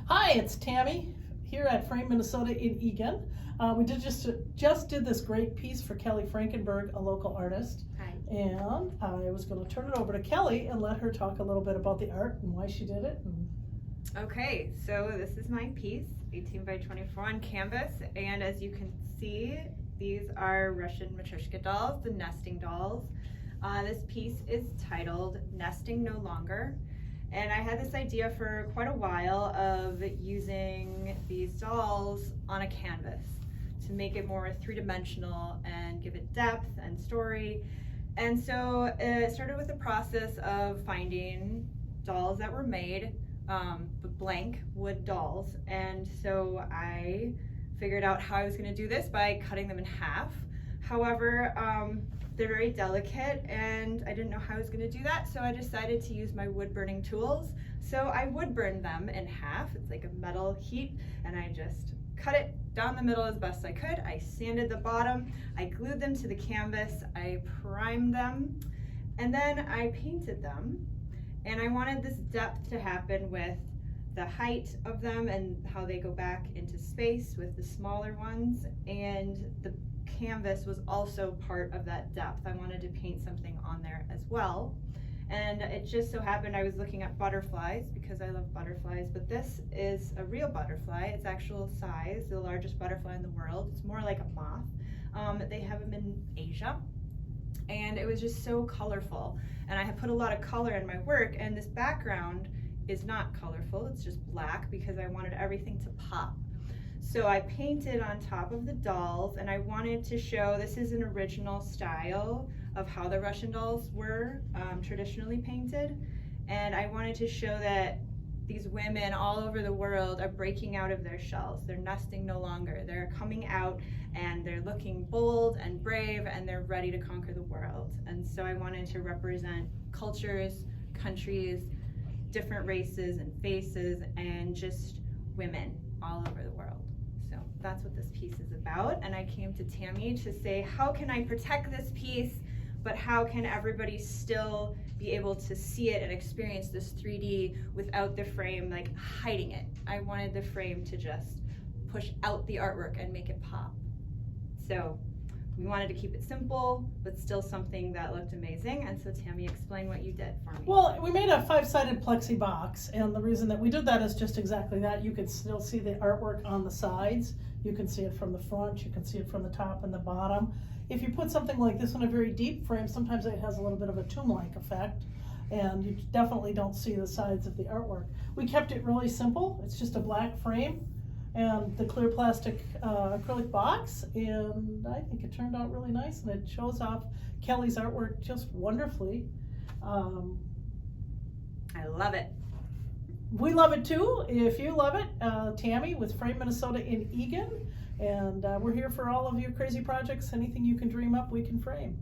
Hi, it's Tammy here at Frame Minnesota in Eagan. We just did this great piece for Kelly Frankenberg, a local artist. Hi. And I was going to turn it over to Kelly and let her talk a little bit about the art and why she did it. Okay, so this is my piece, 18 by 24 on canvas, and as you can see, these are Russian matryoshka dolls, the nesting dolls. This piece is titled Nesting No Longer, and I had this idea for quite a while of using these dolls on a canvas to make it more three-dimensional and give it depth and story. And so it started with the process of finding dolls that were made, blank wood dolls, and so I figured out how I was going to do this by cutting them in half. However, they're very delicate and I didn't know how I was going to do that, so I decided to use my wood burning tools. So I wood burned them in half. It's like a metal heat, and I just cut it down the middle as best I could. I sanded the bottom, I glued them to the canvas, I primed them, and then I painted them. And I wanted this depth to happen with the height of them and how they go back into space with the smaller ones, and the canvas was also part of that depth. I wanted to paint something on there as well. And it just so happened I was looking at butterflies because I love butterflies, but this is a real butterfly. It's actual size, the largest butterfly in the world. It's more like a moth. They have them in Asia. And it was just so colorful. And I have put a lot of color in my work, and this background is not colorful, it's just black because I wanted everything to pop. So I painted on top of the dolls, and I wanted to show this is an original style of how the Russian dolls were traditionally painted. And I wanted to show that these women all over the world are breaking out of their shells. They're nesting no longer. They're coming out and they're looking bold and brave, and they're ready to conquer the world. And so I wanted to represent cultures, countries, different races and faces, and just women all over the world. So that's what this piece is about. And I came to Tammy to say, how can I protect this piece, but how can everybody still be able to see it and experience this 3D without the frame like hiding it? I wanted the frame to just push out the artwork and make it pop. So we wanted to keep it simple, but still something that looked amazing. And so Tammy, explain what you did for me. Well, we made a 5-sided plexi box, and the reason that we did that is just exactly that. You can still see the artwork on the sides. You can see it from the front, you can see it from the top and the bottom. If you put something like this in a very deep frame, sometimes it has a little bit of a tomb-like effect, and you definitely don't see the sides of the artwork. We kept it really simple. It's just a black frame and the clear plastic acrylic box, and I think it turned out really nice, and it shows off Kelly's artwork just wonderfully. I love it. We love it too. If you love it, Tammy with Frame Minnesota in Eagan, and we're here for all of your crazy projects. Anything you can dream up, we can frame.